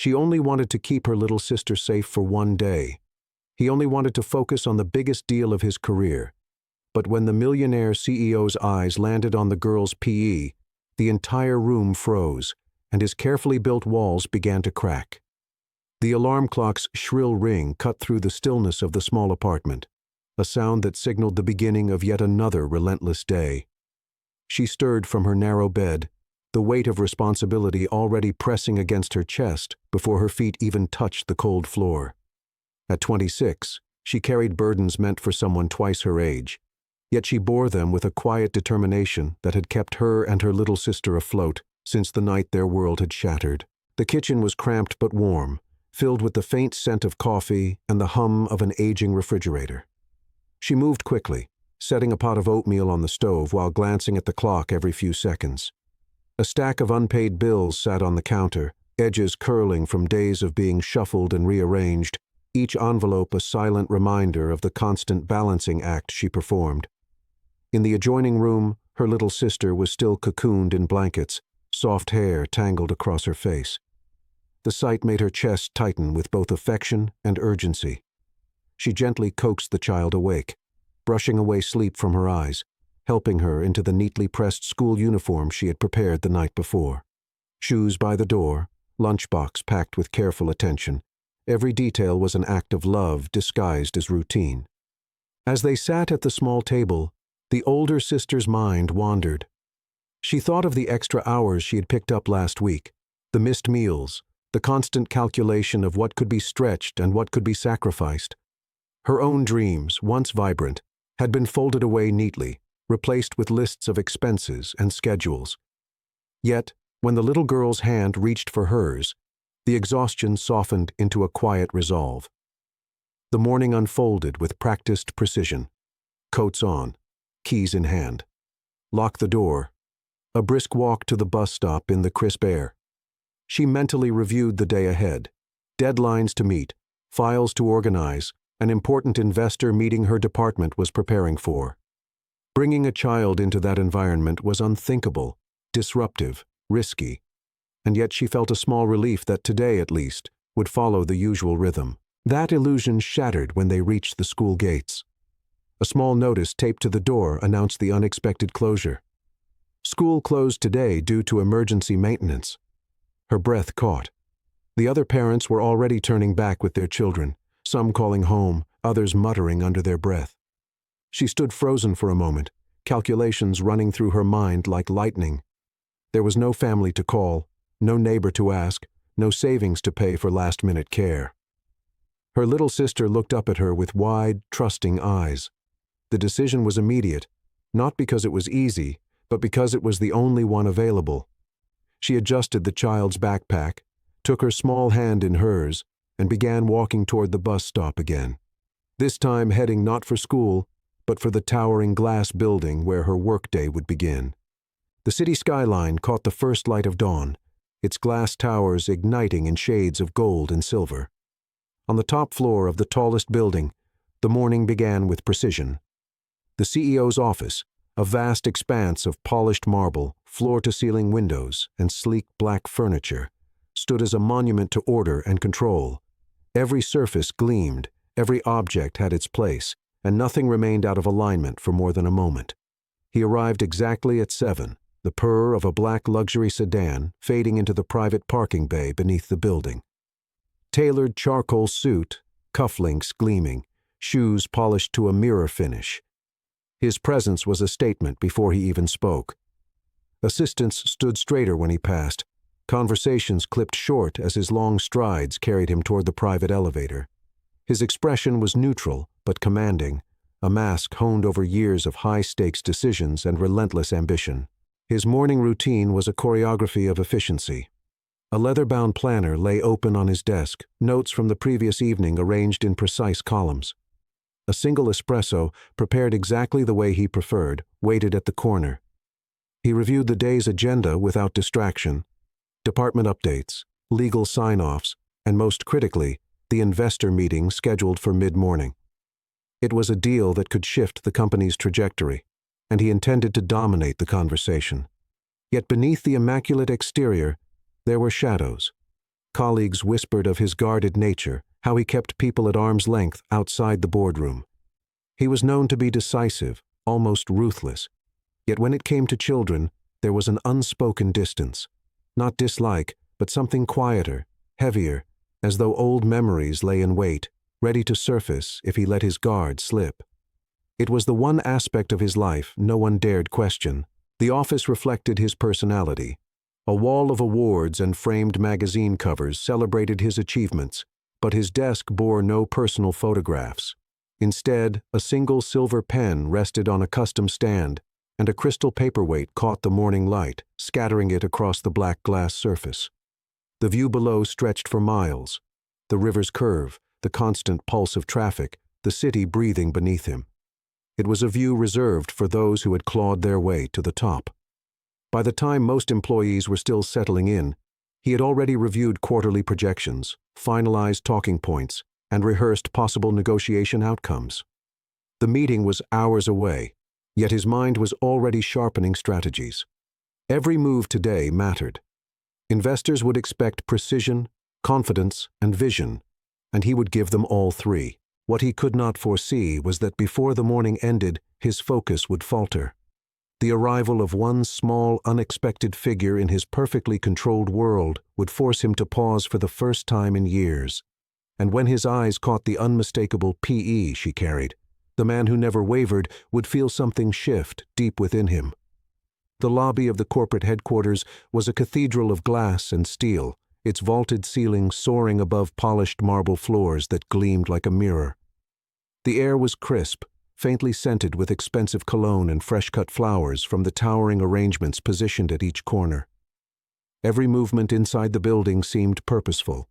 She only wanted to keep her little sister safe for one day. He only wanted to focus on the biggest deal of his career. But when the millionaire CEO's eyes landed on the girl's PE, the entire room froze, and his carefully built walls began to crack. The alarm clock's shrill ring cut through the stillness of the small apartment, a sound that signaled the beginning of yet another relentless day. She stirred from her narrow bed, the weight of responsibility already pressing against her chest before her feet even touched the cold floor. At 26, she carried burdens meant for someone twice her age, yet she bore them with a quiet determination that had kept her and her little sister afloat since the night their world had shattered. The kitchen was cramped but warm, filled with the faint scent of coffee and the hum of an aging refrigerator. She moved quickly, setting a pot of oatmeal on the stove while glancing at the clock every few seconds. A stack of unpaid bills sat on the counter, edges curling from days of being shuffled and rearranged, each envelope a silent reminder of the constant balancing act she performed. In the adjoining room, her little sister was still cocooned in blankets, soft hair tangled across her face. The sight made her chest tighten with both affection and urgency. She gently coaxed the child awake, brushing away sleep from her eyes, helping her into the neatly pressed school uniform she had prepared the night before. Shoes by the door, lunchbox packed with careful attention. Every detail was an act of love disguised as routine. As they sat at the small table, the older sister's mind wandered. She thought of the extra hours she had picked up last week, the missed meals, the constant calculation of what could be stretched and what could be sacrificed. Her own dreams, once vibrant, had been folded away neatly, replaced with lists of expenses and schedules. Yet, when the little girl's hand reached for hers, the exhaustion softened into a quiet resolve. The morning unfolded with practiced precision. Coats on, keys in hand. Lock the door. A brisk walk to the bus stop in the crisp air. She mentally reviewed the day ahead. Deadlines to meet, files to organize, an important investor meeting her department was preparing for. Bringing a child into that environment was unthinkable, disruptive, risky, and yet she felt a small relief that today, at least, would follow the usual rhythm. That illusion shattered when they reached the school gates. A small notice taped to the door announced the unexpected closure. School closed today due to emergency maintenance. Her breath caught. The other parents were already turning back with their children, some calling home, others muttering under their breath. She stood frozen for a moment, calculations running through her mind like lightning. There was no family to call, no neighbor to ask, no savings to pay for last-minute care. Her little sister looked up at her with wide, trusting eyes. The decision was immediate, not because it was easy, but because it was the only one available. She adjusted the child's backpack, took her small hand in hers, and began walking toward the bus stop again. This time heading not for school, but for the towering glass building where her workday would begin. The city skyline caught the first light of dawn, its glass towers igniting in shades of gold and silver. On the top floor of the tallest building, the morning began with precision. The CEO's office, a vast expanse of polished marble, floor-to-ceiling windows, and sleek black furniture, stood as a monument to order and control. Every surface gleamed, every object had its place, and nothing remained out of alignment for more than a moment. He arrived exactly at 7, the purr of a black luxury sedan fading into the private parking bay beneath the building. Tailored charcoal suit, cufflinks gleaming, shoes polished to a mirror finish. His presence was a statement before he even spoke. Assistants stood straighter when he passed. Conversations clipped short as his long strides carried him toward the private elevator. His expression was neutral but commanding, a mask honed over years of high-stakes decisions and relentless ambition. His morning routine was a choreography of efficiency. A leather-bound planner lay open on his desk, notes from the previous evening arranged in precise columns. A single espresso, prepared exactly the way he preferred, waited at the corner. He reviewed the day's agenda without distraction. Department updates, legal sign-offs, and most critically, the investor meeting scheduled for mid-morning. It was a deal that could shift the company's trajectory, and he intended to dominate the conversation. Yet beneath the immaculate exterior, there were shadows. Colleagues whispered of his guarded nature, how he kept people at arm's length outside the boardroom. He was known to be decisive, almost ruthless. Yet when it came to children, there was an unspoken distance. Not dislike, but something quieter, heavier, as though old memories lay in wait, ready to surface if he let his guard slip. It was the one aspect of his life no one dared question. The office reflected his personality. A wall of awards and framed magazine covers celebrated his achievements, but his desk bore no personal photographs. Instead, a single silver pen rested on a custom stand, and a crystal paperweight caught the morning light, scattering it across the black glass surface. The view below stretched for miles. The river's curve, the constant pulse of traffic, the city breathing beneath him. It was a view reserved for those who had clawed their way to the top. By the time most employees were still settling in, he had already reviewed quarterly projections, finalized talking points, and rehearsed possible negotiation outcomes. The meeting was hours away, yet his mind was already sharpening strategies. Every move today mattered. Investors would expect precision, confidence, and vision, and he would give them all three. What he could not foresee was that before the morning ended, his focus would falter. The arrival of one small, unexpected figure in his perfectly controlled world would force him to pause for the first time in years. And when his eyes caught the unmistakable PE she carried, the man who never wavered would feel something shift deep within him. The lobby of the corporate headquarters was a cathedral of glass and steel, its vaulted ceiling soaring above polished marble floors that gleamed like a mirror. The air was crisp, faintly scented with expensive cologne and fresh-cut flowers from the towering arrangements positioned at each corner. Every movement inside the building seemed purposeful.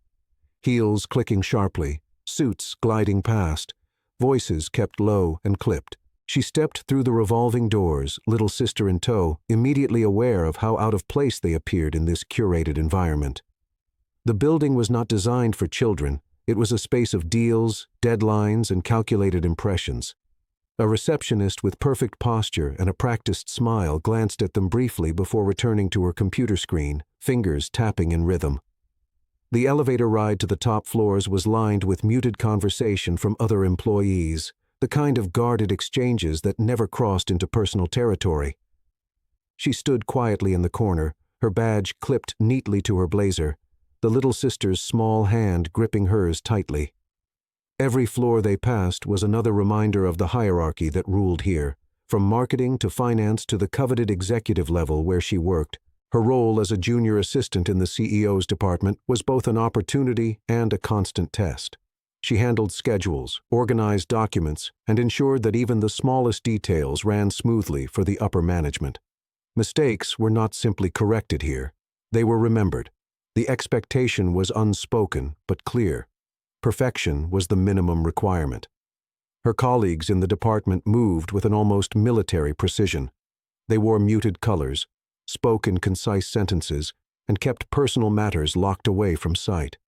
Heels clicking sharply, suits gliding past, voices kept low and clipped. She stepped through the revolving doors, little sister in tow, immediately aware of how out of place they appeared in this curated environment. The building was not designed for children. It was a space of deals, deadlines, and calculated impressions. A receptionist with perfect posture and a practiced smile glanced at them briefly before returning to her computer screen, fingers tapping in rhythm. The elevator ride to the top floors was lined with muted conversation from other employees, the kind of guarded exchanges that never crossed into personal territory. She stood quietly in the corner, her badge clipped neatly to her blazer, the little sister's small hand gripping hers tightly. Every floor they passed was another reminder of the hierarchy that ruled here, from marketing to finance to the coveted executive level where she worked. Her role as a junior assistant in the CEO's department was both an opportunity and a constant test. She handled schedules, organized documents, and ensured that even the smallest details ran smoothly for the upper management. Mistakes were not simply corrected here. They were remembered. The expectation was unspoken but clear. Perfection was the minimum requirement. Her colleagues in the department moved with an almost military precision. They wore muted colors, spoke in concise sentences, and kept personal matters locked away from sight.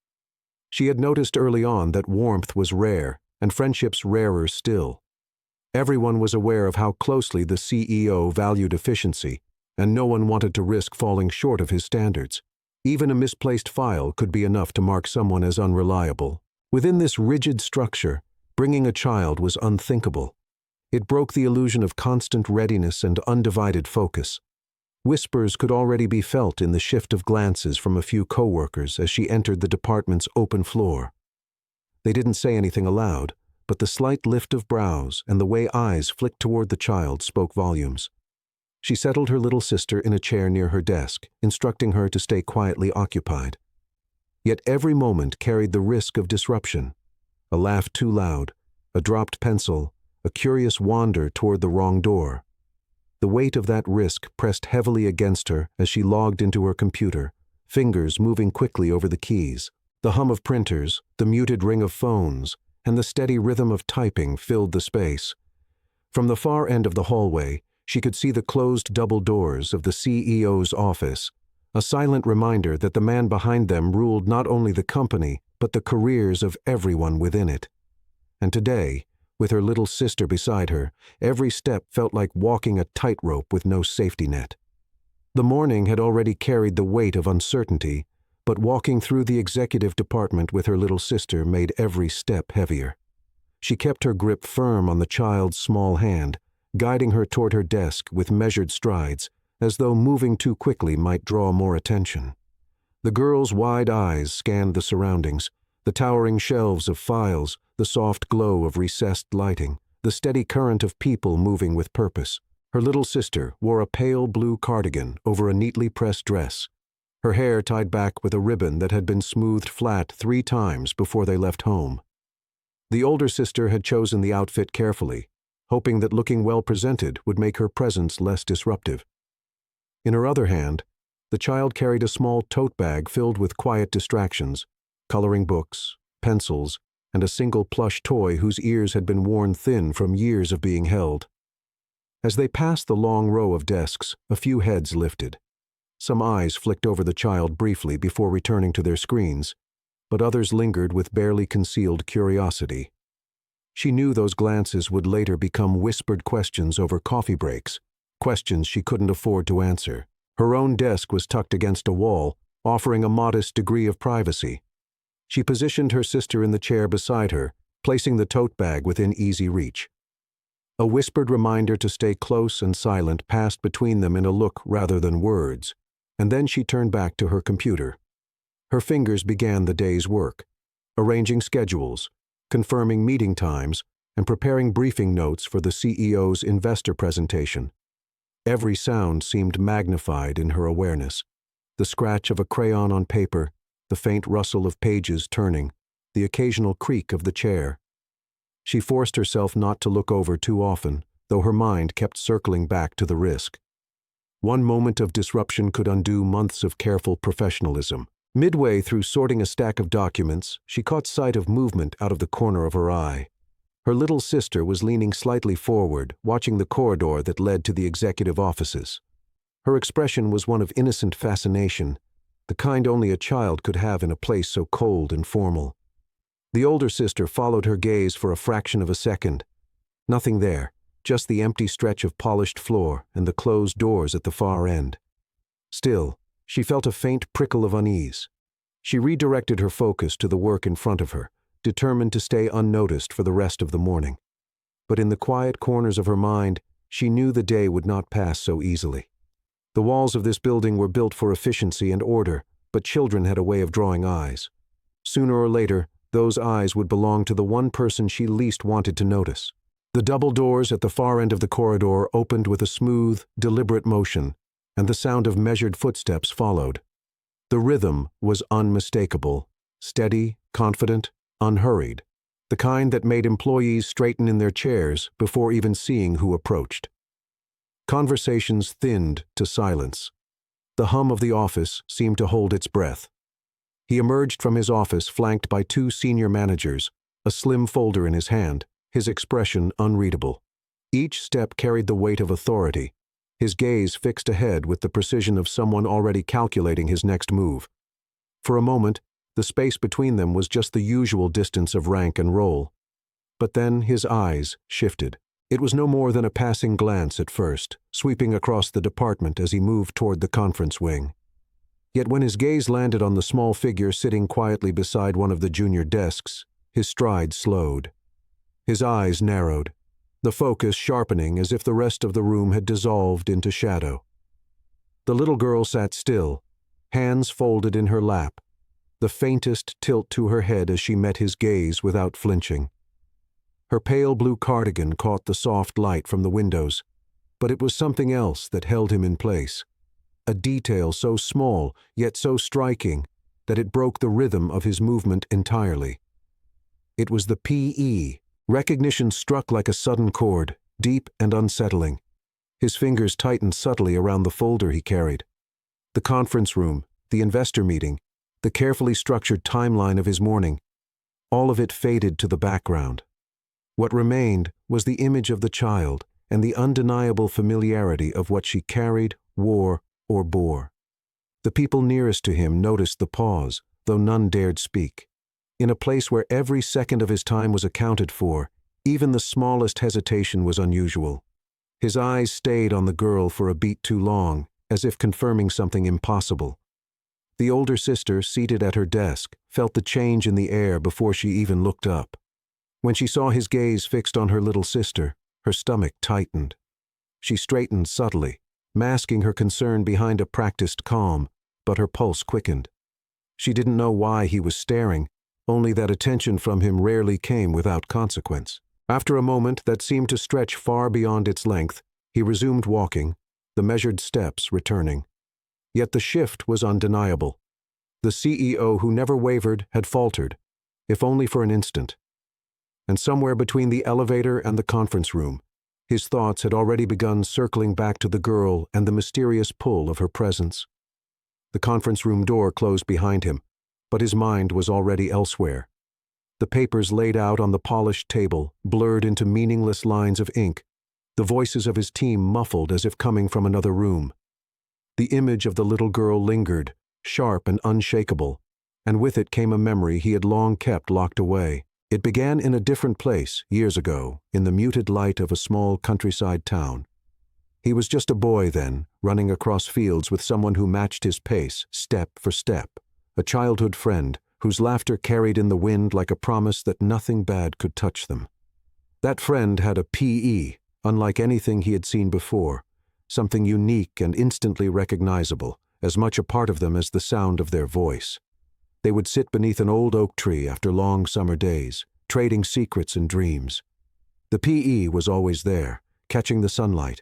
She had noticed early on that warmth was rare, and friendships rarer still. Everyone was aware of how closely the CEO valued efficiency, and no one wanted to risk falling short of his standards. Even a misplaced file could be enough to mark someone as unreliable. Within this rigid structure, bringing a child was unthinkable. It broke the illusion of constant readiness and undivided focus. Whispers could already be felt in the shift of glances from a few coworkers as she entered the department's open floor. They didn't say anything aloud, but the slight lift of brows and the way eyes flicked toward the child spoke volumes. She settled her little sister in a chair near her desk, instructing her to stay quietly occupied. Yet every moment carried the risk of disruption. A laugh too loud, a dropped pencil, a curious wander toward the wrong door. The weight of that risk pressed heavily against her as she logged into her computer, fingers moving quickly over the keys. The hum of printers, the muted ring of phones, and the steady rhythm of typing filled the space. From the far end of the hallway, she could see the closed double doors of the CEO's office, a silent reminder that the man behind them ruled not only the company, but the careers of everyone within it. And today, with her little sister beside her, every step felt like walking a tightrope with no safety net. The morning had already carried the weight of uncertainty, But walking through the executive department with her little sister made every step heavier. She kept her grip firm on the child's small hand, guiding her toward her desk with measured strides, as though moving too quickly might draw more attention. The girl's wide eyes scanned the surroundings, the towering shelves of files, the soft glow of recessed lighting, the steady current of people moving with purpose. Her little sister wore a pale blue cardigan over a neatly pressed dress, her hair tied back with a ribbon that had been smoothed flat 3 times before they left home. The older sister had chosen the outfit carefully, hoping that looking well presented would make her presence less disruptive. In her other hand, the child carried a small tote bag filled with quiet distractions, coloring books, pencils, and a single plush toy whose ears had been worn thin from years of being held. As they passed the long row of desks, a few heads lifted. Some eyes flicked over the child briefly before returning to their screens, but others lingered with barely concealed curiosity. She knew those glances would later become whispered questions over coffee breaks, questions she couldn't afford to answer. Her own desk was tucked against a wall, offering a modest degree of privacy. She positioned her sister in the chair beside her, placing the tote bag within easy reach. A whispered reminder to stay close and silent passed between them in a look rather than words, and then she turned back to her computer. Her fingers began the day's work, arranging schedules, confirming meeting times, and preparing briefing notes for the CEO's investor presentation. Every sound seemed magnified in her awareness. The scratch of a crayon on paper, the faint rustle of pages turning, the occasional creak of the chair. She forced herself not to look over too often, though her mind kept circling back to the risk. One moment of disruption could undo months of careful professionalism. Midway through sorting a stack of documents, she caught sight of movement out of the corner of her eye. Her little sister was leaning slightly forward, watching the corridor that led to the executive offices. Her expression was one of innocent fascination, the kind only a child could have in a place so cold and formal. The older sister followed her gaze for a fraction of a second. Nothing there, just the empty stretch of polished floor and the closed doors at the far end. Still, she felt a faint prickle of unease. She redirected her focus to the work in front of her, determined to stay unnoticed for the rest of the morning. But in the quiet corners of her mind, she knew the day would not pass so easily. The walls of this building were built for efficiency and order, but children had a way of drawing eyes. Sooner or later, those eyes would belong to the one person she least wanted to notice. The double doors at the far end of the corridor opened with a smooth, deliberate motion, and the sound of measured footsteps followed. The rhythm was unmistakable, steady, confident, unhurried, the kind that made employees straighten in their chairs before even seeing who approached. Conversations thinned to silence. The hum of the office seemed to hold its breath. He emerged from his office flanked by 2 senior managers, a slim folder in his hand, his expression unreadable. Each step carried the weight of authority, his gaze fixed ahead with the precision of someone already calculating his next move. For a moment, the space between them was just the usual distance of rank and role. But then his eyes shifted. It was no more than a passing glance at first, sweeping across the department as he moved toward the conference wing. Yet when his gaze landed on the small figure sitting quietly beside one of the junior desks, his stride slowed. His eyes narrowed, the focus sharpening as if the rest of the room had dissolved into shadow. The little girl sat still, hands folded in her lap, the faintest tilt to her head as she met his gaze without flinching. Her pale blue cardigan caught the soft light from the windows, but it was something else that held him in place. A detail so small, yet so striking, that it broke the rhythm of his movement entirely. It was the P.E. Recognition struck like a sudden chord, deep and unsettling. His fingers tightened subtly around the folder he carried. The conference room, the investor meeting, the carefully structured timeline of his morning, all of it faded to the background. What remained was the image of the child and the undeniable familiarity of what she carried, wore, or bore. The people nearest to him noticed the pause, though none dared speak. In a place where every second of his time was accounted for, even the smallest hesitation was unusual. His eyes stayed on the girl for a beat too long, as if confirming something impossible. The older sister, seated at her desk, felt the change in the air before she even looked up. When she saw his gaze fixed on her little sister, her stomach tightened. She straightened subtly, masking her concern behind a practiced calm, but her pulse quickened. She didn't know why he was staring, only that attention from him rarely came without consequence. After a moment that seemed to stretch far beyond its length, he resumed walking, the measured steps returning. Yet the shift was undeniable. The CEO who never wavered had faltered, if only for an instant. And somewhere between the elevator and the conference room, his thoughts had already begun circling back to the girl and the mysterious pull of her presence. The conference room door closed behind him, but his mind was already elsewhere. The papers laid out on the polished table blurred into meaningless lines of ink, the voices of his team muffled as if coming from another room. The image of the little girl lingered, sharp and unshakable, and with it came a memory he had long kept locked away. It began in a different place, years ago, in the muted light of a small countryside town. He was just a boy then, running across fields with someone who matched his pace, step for step, a childhood friend whose laughter carried in the wind like a promise that nothing bad could touch them. That friend had a PE, unlike anything he had seen before, something unique and instantly recognizable, as much a part of them as the sound of their voice. They would sit beneath an old oak tree after long summer days, trading secrets and dreams. The PE was always there, catching the sunlight,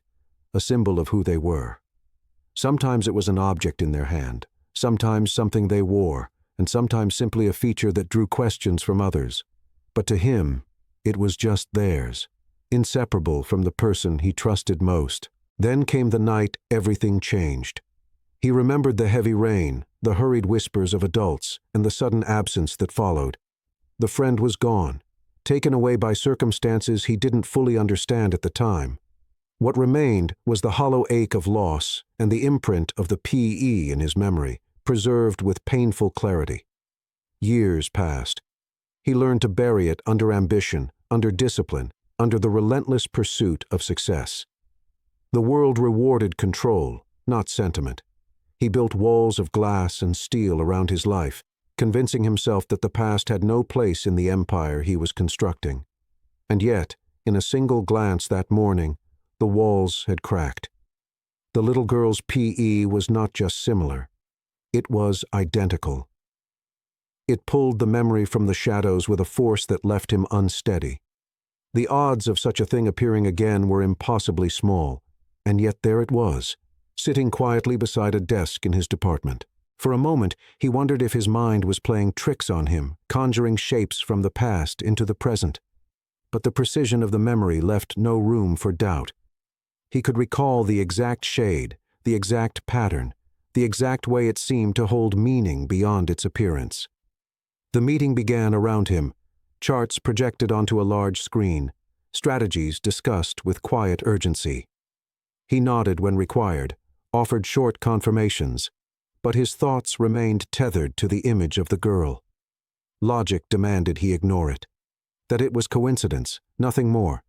a symbol of who they were. Sometimes it was an object in their hand, sometimes something they wore, and sometimes simply a feature that drew questions from others. But to him, it was just theirs, inseparable from the person he trusted most. Then came the night everything changed. He remembered the heavy rain, the hurried whispers of adults, and the sudden absence that followed. The friend was gone, taken away by circumstances he didn't fully understand at the time. What remained was the hollow ache of loss and the imprint of the PE in his memory, preserved with painful clarity. Years passed. He learned to bury it under ambition, under discipline, under the relentless pursuit of success. The world rewarded control, not sentiment. He built walls of glass and steel around his life, convincing himself that the past had no place in the empire he was constructing. And yet, in a single glance that morning, the walls had cracked. The little girl's PE was not just similar. It was identical. It pulled the memory from the shadows with a force that left him unsteady. The odds of such a thing appearing again were impossibly small, and yet there it was, sitting quietly beside a desk in his department. For a moment, he wondered if his mind was playing tricks on him, conjuring shapes from the past into the present. But the precision of the memory left no room for doubt. He could recall the exact shade, the exact pattern, the exact way it seemed to hold meaning beyond its appearance. The meeting began around him, charts projected onto a large screen, strategies discussed with quiet urgency. He nodded when required, offered short confirmations, but his thoughts remained tethered to the image of the girl. Logic demanded he ignore it, that it was coincidence, nothing more.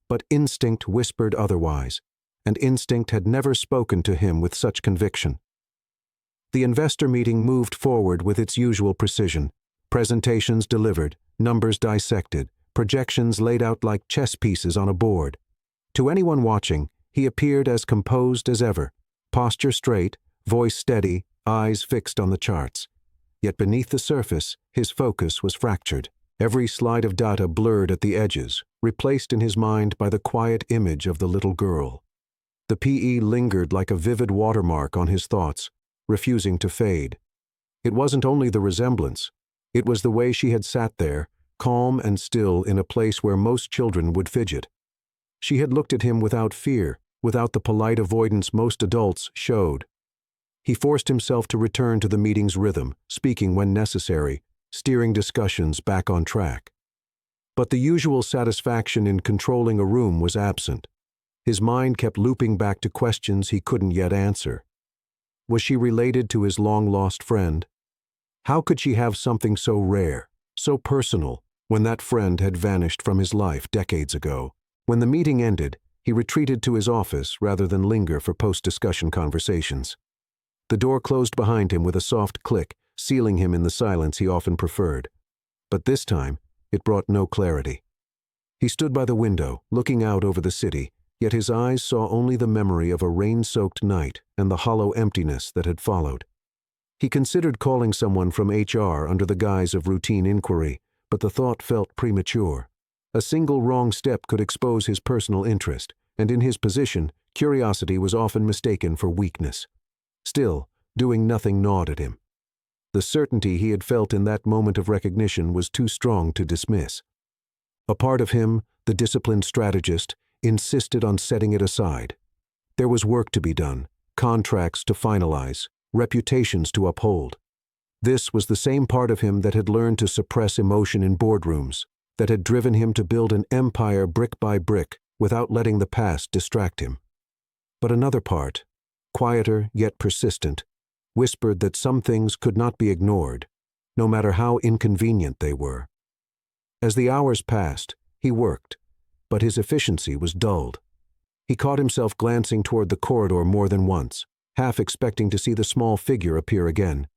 But instinct whispered otherwise, and instinct had never spoken to him with such conviction. The investor meeting moved forward with its usual precision, presentations delivered, numbers dissected, projections laid out like chess pieces on a board. To anyone watching, he appeared as composed as ever, posture straight, voice steady, eyes fixed on the charts. Yet beneath the surface, his focus was fractured. Every slide of data blurred at the edges, replaced in his mind by the quiet image of the little girl. The PE lingered like a vivid watermark on his thoughts, refusing to fade. It wasn't only the resemblance, it was the way she had sat there, calm and still in a place where most children would fidget. She had looked at him without fear, without the polite avoidance most adults showed. He forced himself to return to the meeting's rhythm, speaking when necessary, steering discussions back on track. But the usual satisfaction in controlling a room was absent. His mind kept looping back to questions he couldn't yet answer. Was she related to his long-lost friend? How could she have something so rare, so personal, when that friend had vanished from his life decades ago? When the meeting ended, he retreated to his office rather than linger for post-discussion conversations. The door closed behind him with a soft click, sealing him in the silence he often preferred. But this time, it brought no clarity. He stood by the window, looking out over the city, yet his eyes saw only the memory of a rain-soaked night and the hollow emptiness that had followed. He considered calling someone from HR under the guise of routine inquiry, but the thought felt premature. A single wrong step could expose his personal interest, and in his position, curiosity was often mistaken for weakness. Still, doing nothing gnawed at him. The certainty he had felt in that moment of recognition was too strong to dismiss. A part of him, the disciplined strategist, insisted on setting it aside. There was work to be done, contracts to finalize, reputations to uphold. This was the same part of him that had learned to suppress emotion in boardrooms, that had driven him to build an empire brick by brick without letting the past distract him. But another part, quieter yet persistent, whispered that some things could not be ignored, no matter how inconvenient they were. As the hours passed, he worked, but his efficiency was dulled. He caught himself glancing toward the corridor more than once, half expecting to see the small figure appear again.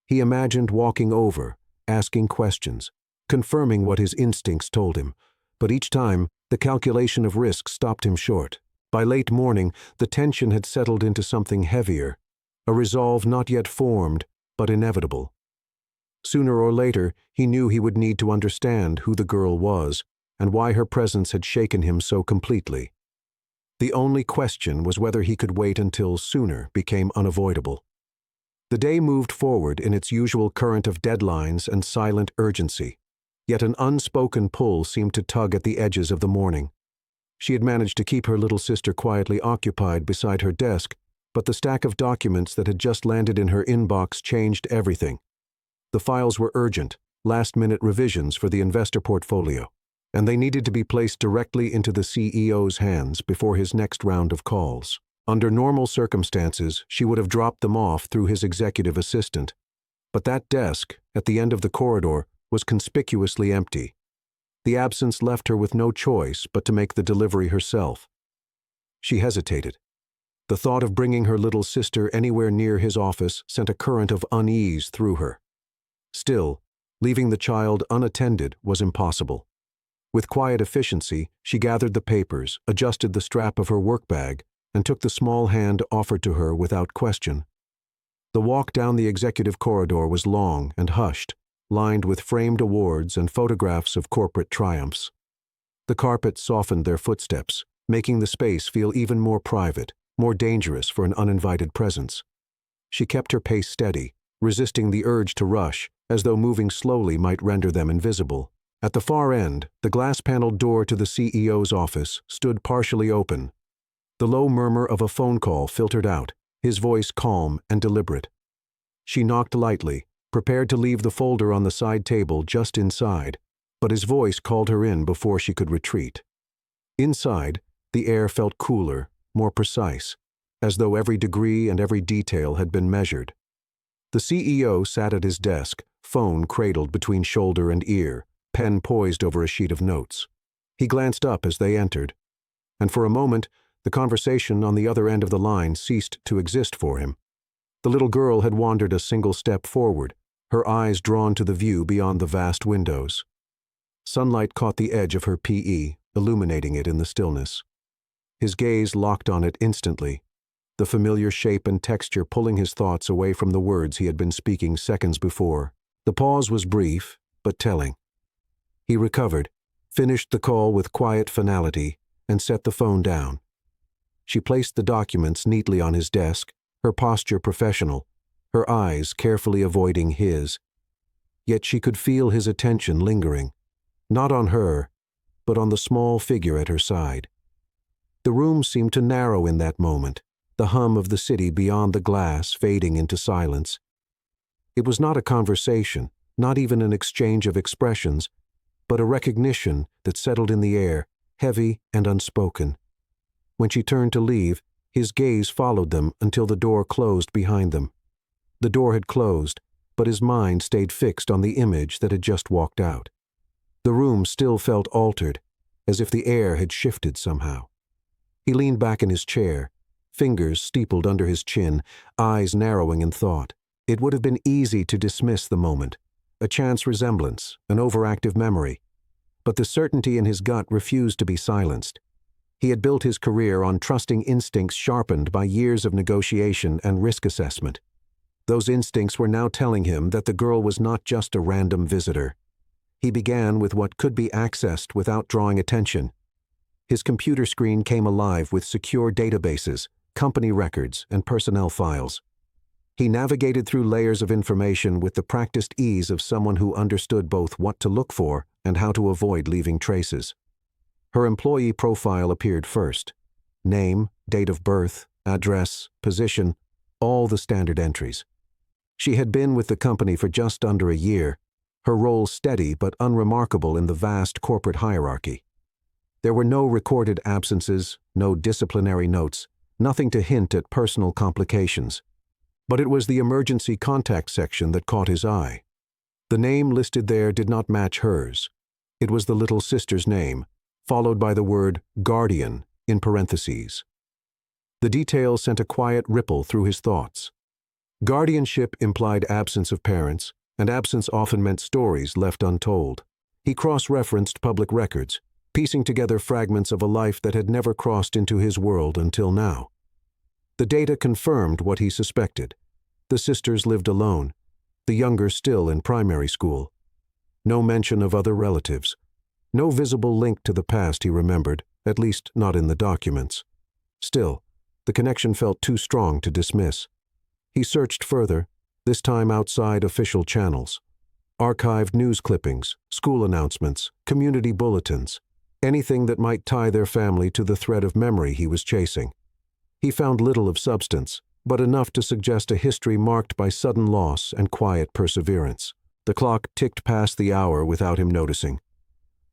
He imagined walking over, asking questions, confirming what his instincts told him, but each time, the calculation of risk stopped him short. By late morning, the tension had settled into something heavier, a resolve not yet formed, but inevitable. Sooner or later, he knew he would need to understand who the girl was and why her presence had shaken him so completely. The only question was whether he could wait until sooner became unavoidable. The day moved forward in its usual current of deadlines and silent urgency, yet an unspoken pull seemed to tug at the edges of the morning. She had managed to keep her little sister quietly occupied beside her desk, but the stack of documents that had just landed in her inbox changed everything. The files were urgent, last-minute revisions for the investor portfolio, and they needed to be placed directly into the CEO's hands before his next round of calls. Under normal circumstances, she would have dropped them off through his executive assistant, but that desk, at the end of the corridor, was conspicuously empty. The absence left her with no choice but to make the delivery herself. She hesitated. The thought of bringing her little sister anywhere near his office sent a current of unease through her. Still, leaving the child unattended was impossible. With quiet efficiency, she gathered the papers, adjusted the strap of her work bag, and took the small hand offered to her without question. The walk down the executive corridor was long and hushed, lined with framed awards and photographs of corporate triumphs. The carpet softened their footsteps, making the space feel even more private, more dangerous for an uninvited presence. She kept her pace steady, resisting the urge to rush, as though moving slowly might render them invisible. At the far end, the glass-paneled door to the CEO's office stood partially open. The low murmur of a phone call filtered out, his voice calm and deliberate. She knocked lightly, prepared to leave the folder on the side table just inside, but his voice called her in before she could retreat. Inside, the air felt cooler, more precise, as though every degree and every detail had been measured. The CEO sat at his desk, phone cradled between shoulder and ear, pen poised over a sheet of notes. He glanced up as they entered, and for a moment, the conversation on the other end of the line ceased to exist for him. The little girl had wandered a single step forward, her eyes drawn to the view beyond the vast windows. Sunlight caught the edge of her PE, illuminating it in the stillness. His gaze locked on it instantly, the familiar shape and texture pulling his thoughts away from the words he had been speaking seconds before. The pause was brief, but telling. He recovered, finished the call with quiet finality, and set the phone down. She placed the documents neatly on his desk, her posture professional, her eyes carefully avoiding his. Yet she could feel his attention lingering, not on her, but on the small figure at her side. The room seemed to narrow in that moment, the hum of the city beyond the glass fading into silence. It was not a conversation, not even an exchange of expressions, but a recognition that settled in the air, heavy and unspoken. When she turned to leave, his gaze followed them until the door closed behind them. The door had closed, but his mind stayed fixed on the image that had just walked out. The room still felt altered, as if the air had shifted somehow. He leaned back in his chair, fingers steepled under his chin, eyes narrowing in thought. It would have been easy to dismiss the moment, a chance resemblance, an overactive memory. But the certainty in his gut refused to be silenced. He had built his career on trusting instincts sharpened by years of negotiation and risk assessment. Those instincts were now telling him that the girl was not just a random visitor. He began with what could be accessed without drawing attention. His computer screen came alive with secure databases, company records, and personnel files. He navigated through layers of information with the practiced ease of someone who understood both what to look for and how to avoid leaving traces. Her employee profile appeared first. Name, date of birth, address, position, all the standard entries. She had been with the company for just under a year, her role steady but unremarkable in the vast corporate hierarchy. There were no recorded absences, no disciplinary notes, nothing to hint at personal complications. But it was the emergency contact section that caught his eye. The name listed there did not match hers. It was the little sister's name, followed by the word guardian in parentheses. The detail sent a quiet ripple through his thoughts. Guardianship implied absence of parents, and absence often meant stories left untold. He cross-referenced public records, piecing together fragments of a life that had never crossed into his world until now. The data confirmed what he suspected. The sisters lived alone, the younger still in primary school. No mention of other relatives. No visible link to the past, he remembered, at least not in the documents. Still, the connection felt too strong to dismiss. He searched further, this time outside official channels. Archived news clippings, school announcements, community bulletins, anything that might tie their family to the thread of memory he was chasing. He found little of substance, but enough to suggest a history marked by sudden loss and quiet perseverance. The clock ticked past the hour without him noticing.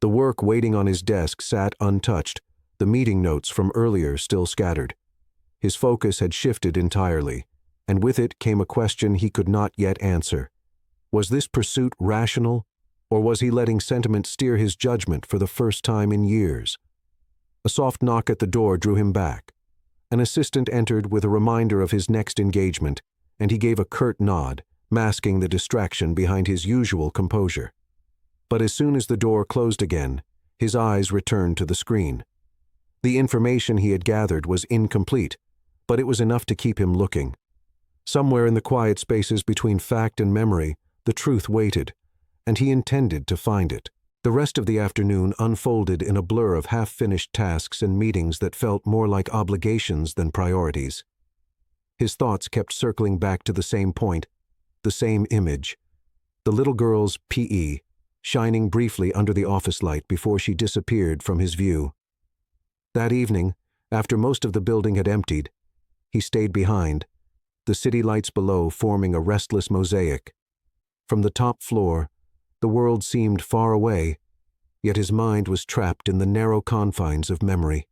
The work waiting on his desk sat untouched, the meeting notes from earlier still scattered. His focus had shifted entirely, and with it came a question he could not yet answer. Was this pursuit rational, or was he letting sentiment steer his judgment for the first time in years? A soft knock at the door drew him back. An assistant entered with a reminder of his next engagement, and he gave a curt nod, masking the distraction behind his usual composure. But as soon as the door closed again, his eyes returned to the screen. The information he had gathered was incomplete, but it was enough to keep him looking. Somewhere in the quiet spaces between fact and memory, the truth waited, and he intended to find it. The rest of the afternoon unfolded in a blur of half-finished tasks and meetings that felt more like obligations than priorities. His thoughts kept circling back to the same point, the same image. The little girl's PE, shining briefly under the office light before she disappeared from his view. That evening, after most of the building had emptied, he stayed behind, the city lights below forming a restless mosaic. From the top floor, the world seemed far away, yet his mind was trapped in the narrow confines of memory.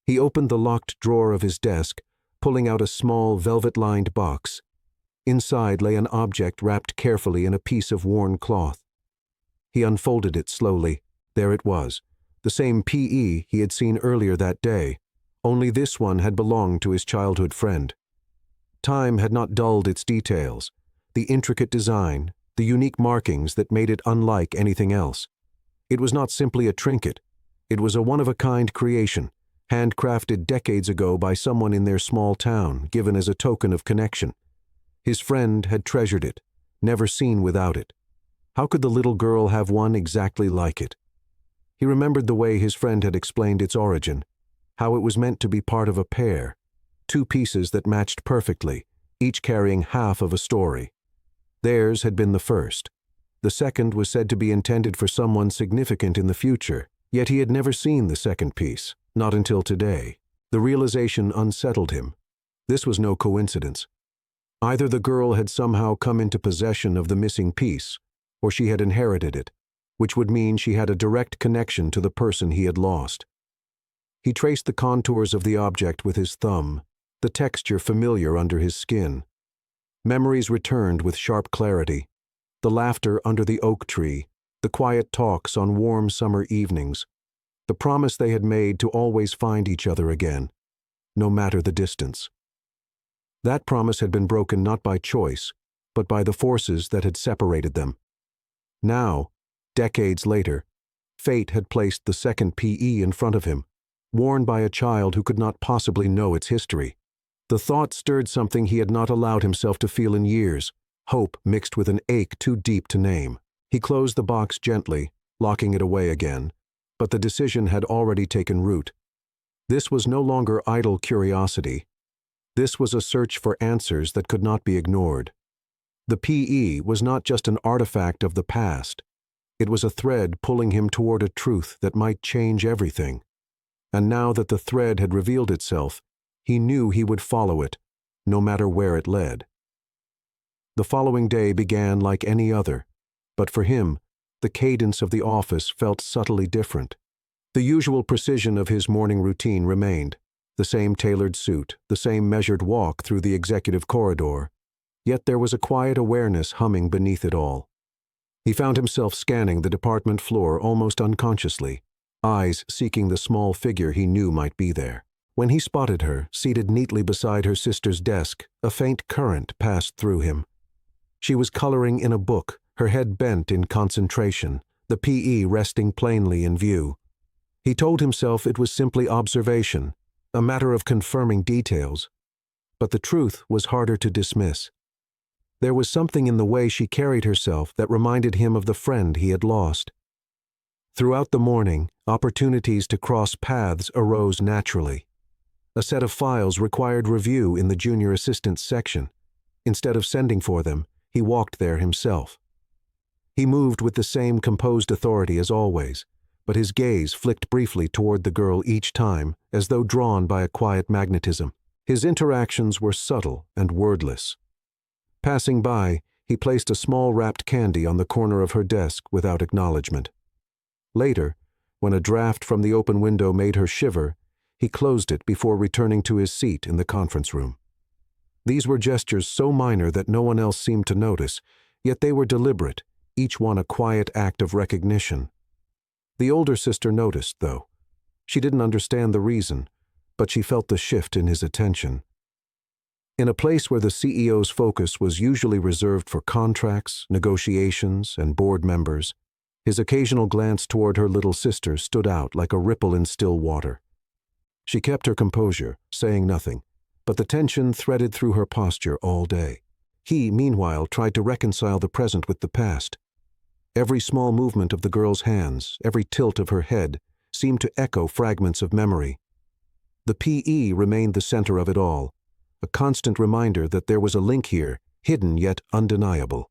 He opened the locked drawer of his desk, pulling out a small velvet-lined box. Inside lay an object wrapped carefully in a piece of worn cloth. He unfolded it slowly. There it was, the same PE he had seen earlier that day, only this one had belonged to his childhood friend. Time had not dulled its details, the intricate design, the unique markings that made it unlike anything else. It was not simply a trinket. It was a one-of-a-kind creation, handcrafted decades ago by someone in their small town, given as a token of connection. His friend had treasured it, never seen without it. How could the little girl have one exactly like it? He remembered the way his friend had explained its origin, how it was meant to be part of a pair, two pieces that matched perfectly, each carrying half of a story. Theirs had been the first. The second was said to be intended for someone significant in the future, yet he had never seen the second piece, not until today. The realization unsettled him. This was no coincidence. Either the girl had somehow come into possession of the missing piece, or she had inherited it, which would mean she had a direct connection to the person he had lost. He traced the contours of the object with his thumb, the texture familiar under his skin. Memories returned with sharp clarity. The laughter under the oak tree, the quiet talks on warm summer evenings, the promise they had made to always find each other again. no matter the distance. That promise had been broken not by choice, but by the forces that had separated them. Now, decades later, fate had placed the second PE in front of him, worn by a child who could not possibly know its history. The thought stirred something he had not allowed himself to feel in years, hope mixed with an ache too deep to name. He closed the box gently, locking it away again, but the decision had already taken root. This was no longer idle curiosity. This was a search for answers that could not be ignored. The PE was not just an artifact of the past. It was a thread pulling him toward a truth that might change everything. And now that the thread had revealed itself, he knew he would follow it, no matter where it led. The following day began like any other, but for him, the cadence of the office felt subtly different. The usual precision of his morning routine remained, the same tailored suit, the same measured walk through the executive corridor, yet there was a quiet awareness humming beneath it all. He found himself scanning the department floor almost unconsciously, eyes seeking the small figure he knew might be there. When he spotted her, seated neatly beside her sister's desk, a faint current passed through him. She was coloring in a book, her head bent in concentration, the PE resting plainly in view. He told himself it was simply observation, a matter of confirming details. But the truth was harder to dismiss. There was something in the way she carried herself that reminded him of the friend he had lost. Throughout the morning, opportunities to cross paths arose naturally. A set of files required review in the junior assistants section. Instead of sending for them, he walked there himself. He moved with the same composed authority as always, but his gaze flicked briefly toward the girl each time, as though drawn by a quiet magnetism. His interactions were subtle and wordless. Passing by, he placed a small wrapped candy on the corner of her desk without acknowledgement. Later, when a draft from the open window made her shiver, he closed it before returning to his seat in the conference room. These were gestures so minor that no one else seemed to notice, yet they were deliberate, each one a quiet act of recognition. The older sister noticed, though. She didn't understand the reason, but she felt the shift in his attention. In a place where the CEO's focus was usually reserved for contracts, negotiations, and board members, his occasional glance toward her little sister stood out like a ripple in still water. She kept her composure, saying nothing, but the tension threaded through her posture all day. He, meanwhile, tried to reconcile the present with the past. Every small movement of the girl's hands, every tilt of her head, seemed to echo fragments of memory. The PE remained the center of it all, a constant reminder that there was a link here, hidden yet undeniable.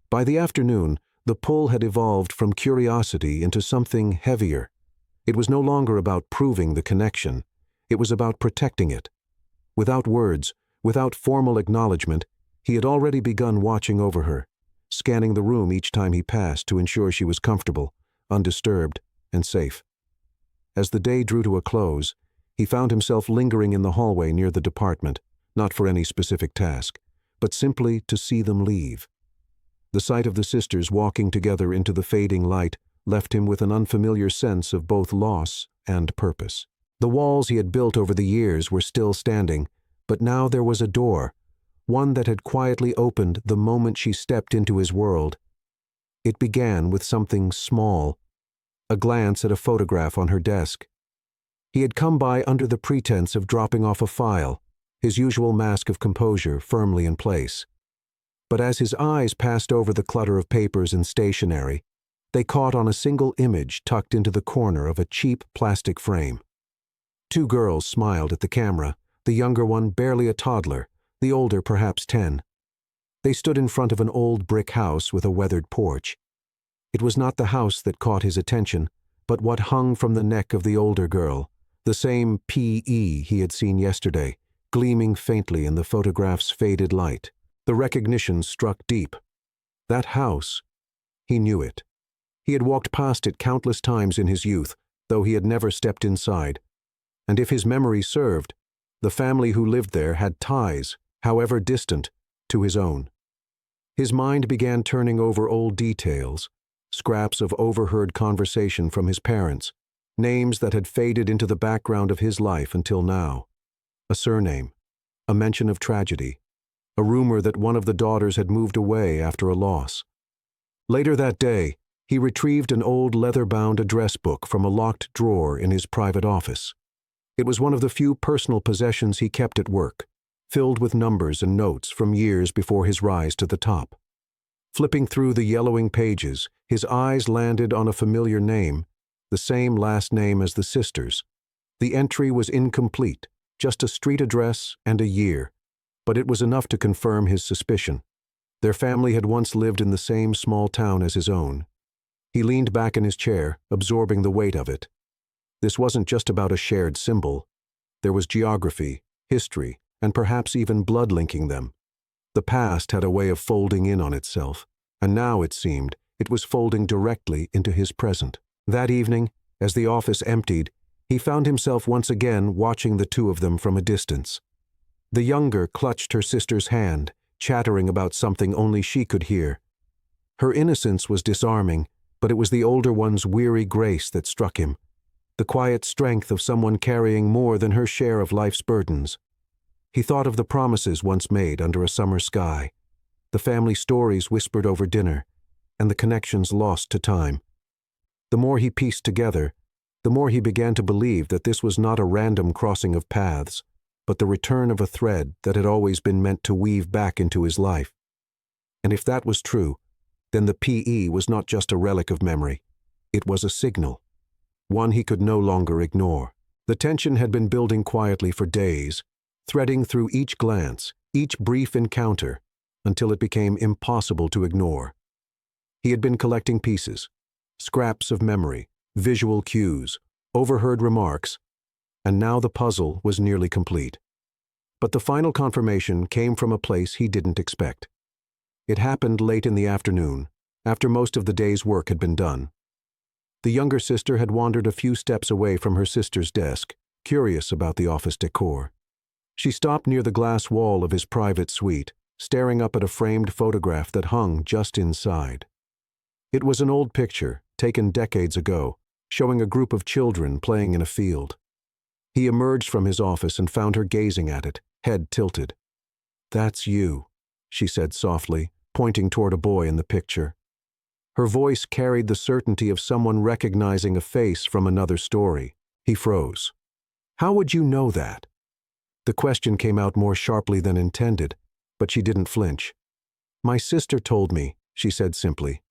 By the afternoon, the pull had evolved from curiosity into something heavier. It was no longer about proving the connection. It was about protecting it. Without words, without formal acknowledgement, he had already begun watching over her, scanning the room each time he passed to ensure she was comfortable, undisturbed, and safe. As the day drew to a close, he found himself lingering in the hallway near the department, not for any specific task, but simply to see them leave. The sight of the sisters walking together into the fading light left him with an unfamiliar sense of both loss and purpose. The walls he had built over the years were still standing, but now there was a door, one that had quietly opened the moment she stepped into his world. It began with something small, a glance at a photograph on her desk. He had come by under the pretense of dropping off a file, his usual mask of composure firmly in place. But as his eyes passed over the clutter of papers and stationery, they caught on a single image tucked into the corner of a cheap plastic frame. Two girls smiled at the camera, the younger one barely a toddler, the older perhaps 10. They stood in front of an old brick house with a weathered porch. It was not the house that caught his attention, but what hung from the neck of the older girl, the same PE he had seen yesterday, gleaming faintly in the photograph's faded light. The recognition struck deep. That house, he knew it. He had walked past it countless times in his youth, though he had never stepped inside. And if his memory served, the family who lived there had ties, however distant, to his own. His mind began turning over old details, scraps of overheard conversation from his parents, names that had faded into the background of his life until now. a surname, a mention of tragedy, a rumor that one of the daughters had moved away after a loss. Later that day, he retrieved an old leather-bound address book from a locked drawer in his private office. It was one of the few personal possessions he kept at work, filled with numbers and notes from years before his rise to the top. Flipping through the yellowing pages, his eyes landed on a familiar name, the same last name as the sisters. The entry was incomplete, just a street address and a year, but it was enough to confirm his suspicion. Their family had once lived in the same small town as his own. He leaned back in his chair, absorbing the weight of it. This wasn't just about a shared symbol. There was geography, history, and perhaps even blood linking them. The past had a way of folding in on itself, and now, it seemed, it was folding directly into his present. That evening, as the office emptied, he found himself once again watching the two of them from a distance. The younger clutched her sister's hand, chattering about something only she could hear. Her innocence was disarming, but it was the older one's weary grace that struck him, the quiet strength of someone carrying more than her share of life's burdens. He thought of the promises once made under a summer sky, the family stories whispered over dinner, and the connections lost to time. The more he pieced together, the more he began to believe that this was not a random crossing of paths, but the return of a thread that had always been meant to weave back into his life. And if that was true, then the PE was not just a relic of memory. It was a signal, one he could no longer ignore. The tension had been building quietly for days, threading through each glance, each brief encounter, until it became impossible to ignore. He had been collecting pieces, scraps of memory, visual cues, overheard remarks, and now the puzzle was nearly complete. But the final confirmation came from a place he didn't expect. It happened late in the afternoon, after most of the day's work had been done. The younger sister had wandered a few steps away from her sister's desk, curious about the office decor. She stopped near the glass wall of his private suite, staring up at a framed photograph that hung just inside. It was an old picture, taken decades ago, showing a group of children playing in a field. He emerged from his office and found her gazing at it, head tilted. "That's you," she said softly, pointing toward a boy in the picture. Her voice carried the certainty of someone recognizing a face from another story. He froze. "How would you know that?" The question came out more sharply than intended, but she didn't flinch. "My sister told me," she said simply.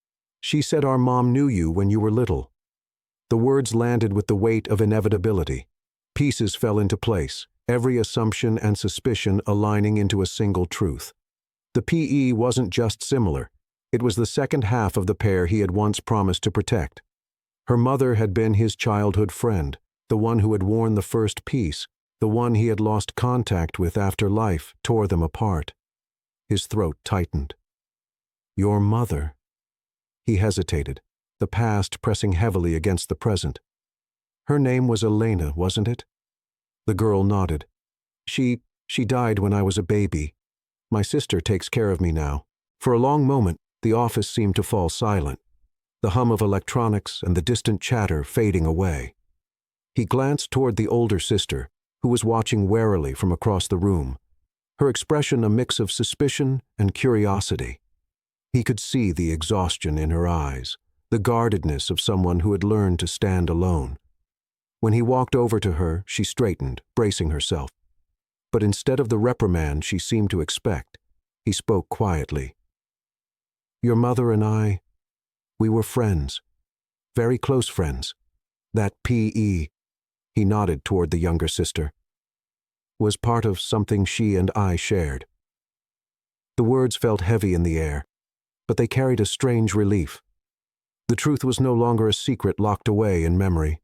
"She said our mom knew you when you were little." The words landed with the weight of inevitability. Pieces fell into place, every assumption and suspicion aligning into a single truth. The PE wasn't just similar. It was the second half of the pair he had once promised to protect. Her mother had been his childhood friend, the one who had worn the first piece, the one he had lost contact with after life tore them apart. His throat tightened. "Your mother." He hesitated, the past pressing heavily against the present. "Her name was Elena, wasn't it?" The girl nodded. She died when I was a baby. My sister takes care of me now." For a long moment, the office seemed to fall silent, the hum of electronics and the distant chatter fading away. He glanced toward the older sister, who was watching warily from across the room, her expression a mix of suspicion and curiosity. He could see the exhaustion in her eyes, the guardedness of someone who had learned to stand alone. When he walked over to her, she straightened, bracing herself. But instead of the reprimand she seemed to expect, he spoke quietly. "Your mother and I, we were friends, very close friends. That PE," he nodded toward the younger sister, "was part of something she and I shared." The words felt heavy in the air, but they carried a strange relief. The truth was no longer a secret locked away in memory.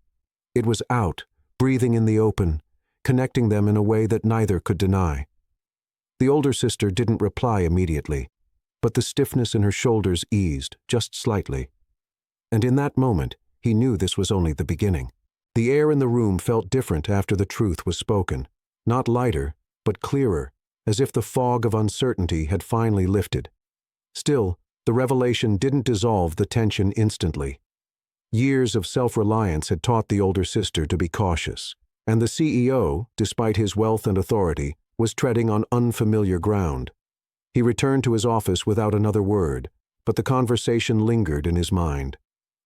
It was out, breathing in the open, connecting them in a way that neither could deny. The older sister didn't reply immediately, but the stiffness in her shoulders eased, just slightly. And in that moment, he knew this was only the beginning. The air in the room felt different after the truth was spoken, not lighter, but clearer, as if the fog of uncertainty had finally lifted. Still, the revelation didn't dissolve the tension instantly. Years of self-reliance had taught the older sister to be cautious. And the CEO, despite his wealth and authority, was treading on unfamiliar ground. He returned to his office without another word, but the conversation lingered in his mind.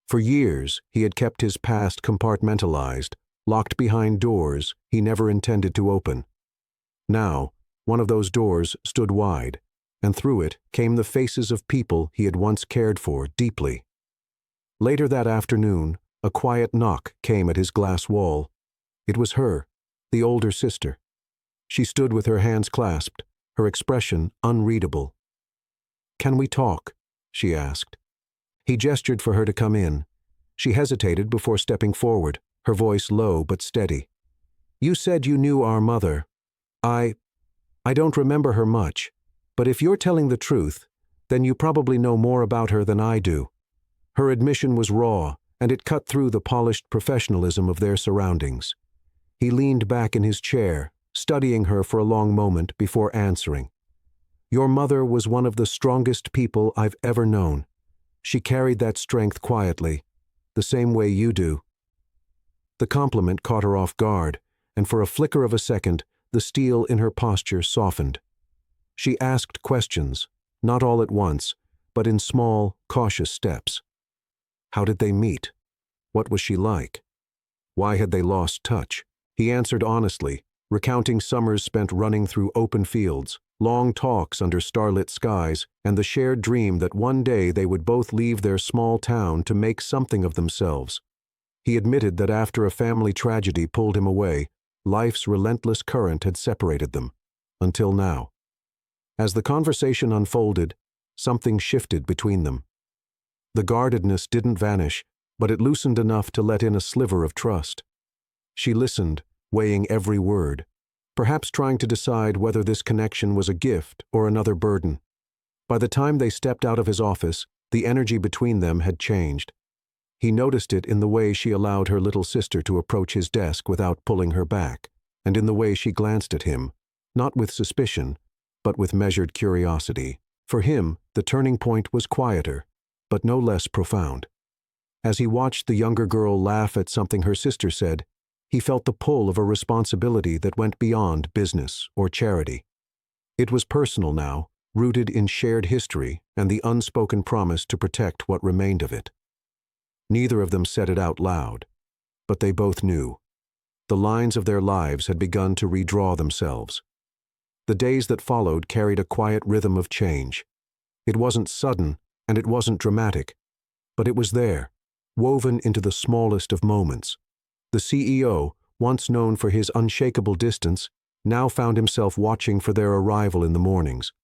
For years, he had kept his past compartmentalized, locked behind doors he never intended to open. Now, one of those doors stood wide, and through it came the faces of people he had once cared for deeply. Later that afternoon, a quiet knock came at his glass wall. It was her, the older sister. She stood with her hands clasped, her expression unreadable. "Can we talk?" she asked. He gestured for her to come in. She hesitated before stepping forward, her voice low but steady. "You said you knew our mother. I don't remember her much, but if you're telling the truth, then you probably know more about her than I do." Her admission was raw, and it cut through the polished professionalism of their surroundings. He leaned back in his chair, studying her for a long moment before answering. "Your mother was one of the strongest people I've ever known. She carried that strength quietly, the same way you do." The compliment caught her off guard, and for a flicker of a second, the steel in her posture softened. She asked questions, not all at once, but in small, cautious steps. How did they meet? What was she like? Why had they lost touch? He answered honestly, recounting summers spent running through open fields, long talks under starlit skies, and the shared dream that one day they would both leave their small town to make something of themselves. He admitted that after a family tragedy pulled him away, life's relentless current had separated them, until now. As the conversation unfolded, something shifted between them. The guardedness didn't vanish, but it loosened enough to let in a sliver of trust. She listened, weighing every word, perhaps trying to decide whether this connection was a gift or another burden. By the time they stepped out of his office, the energy between them had changed. He noticed it in the way she allowed her little sister to approach his desk without pulling her back, and in the way she glanced at him, not with suspicion, but with measured curiosity. For him, the turning point was quieter, but no less profound. As he watched the younger girl laugh at something her sister said, he felt the pull of a responsibility that went beyond business or charity. It was personal now, rooted in shared history and the unspoken promise to protect what remained of it. Neither of them said it out loud, but they both knew. The lines of their lives had begun to redraw themselves. The days that followed carried a quiet rhythm of change. It wasn't sudden, and it wasn't dramatic, but it was there, woven into the smallest of moments. The CEO, once known for his unshakable distance, now found himself watching for their arrival in the mornings.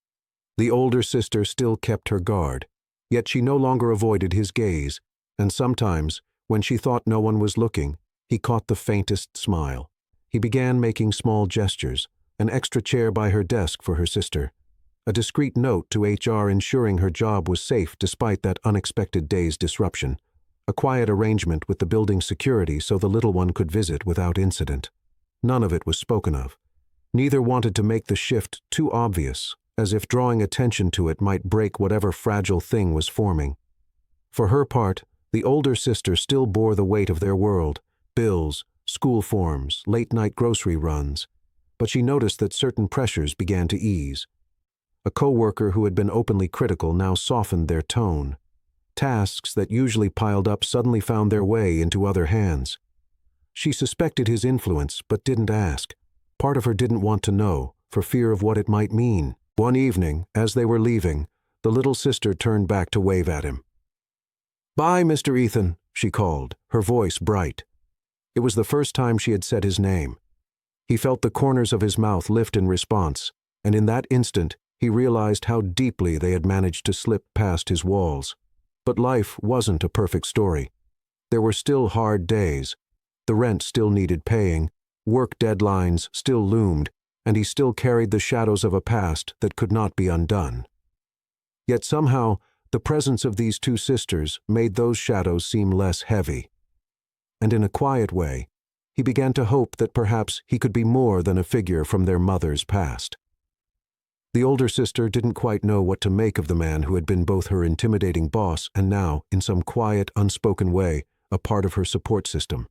The older sister still kept her guard, yet she no longer avoided his gaze, and sometimes, when she thought no one was looking, he caught the faintest smile. He began making small gestures, an extra chair by her desk for her sister, a discreet note to HR ensuring her job was safe despite that unexpected day's disruption, a quiet arrangement with the building's security so the little one could visit without incident. None of it was spoken of. Neither wanted to make the shift too obvious, as if drawing attention to it might break whatever fragile thing was forming. For her part, the older sister still bore the weight of their world, bills, school forms, late-night grocery runs, but she noticed that certain pressures began to ease. A co-worker who had been openly critical now softened their tone. Tasks that usually piled up suddenly found their way into other hands. She suspected his influence, but didn't ask. Part of her didn't want to know, for fear of what it might mean. One evening, as they were leaving, the little sister turned back to wave at him. "Bye, Mr. Ethan," she called, her voice bright. It was the first time she had said his name. He felt the corners of his mouth lift in response, and in that instant, he realized how deeply they had managed to slip past his walls. But life wasn't a perfect story. There were still hard days. The rent still needed paying, work deadlines still loomed, and he still carried the shadows of a past that could not be undone. Yet somehow, the presence of these two sisters made those shadows seem less heavy. And in a quiet way, he began to hope that perhaps he could be more than a figure from their mother's past. The older sister didn't quite know what to make of the man who had been both her intimidating boss and now, in some quiet, unspoken way, a part of her support system.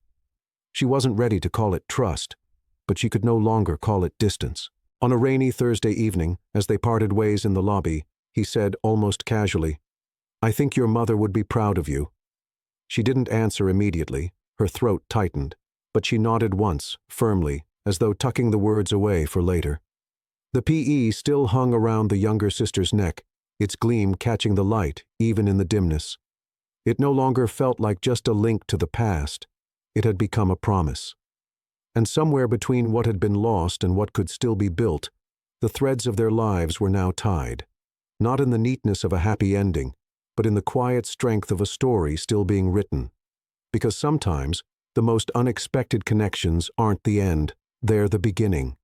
She wasn't ready to call it trust, but she could no longer call it distance. On a rainy Thursday evening, as they parted ways in the lobby, he said almost casually, "I think your mother would be proud of you." She didn't answer immediately, her throat tightened, but she nodded once, firmly, as though tucking the words away for later. The PE still hung around the younger sister's neck, its gleam catching the light, even in the dimness. It no longer felt like just a link to the past. It had become a promise. And somewhere between what had been lost and what could still be built, the threads of their lives were now tied. Not in the neatness of a happy ending, but in the quiet strength of a story still being written. Because sometimes, the most unexpected connections aren't the end, they're the beginning.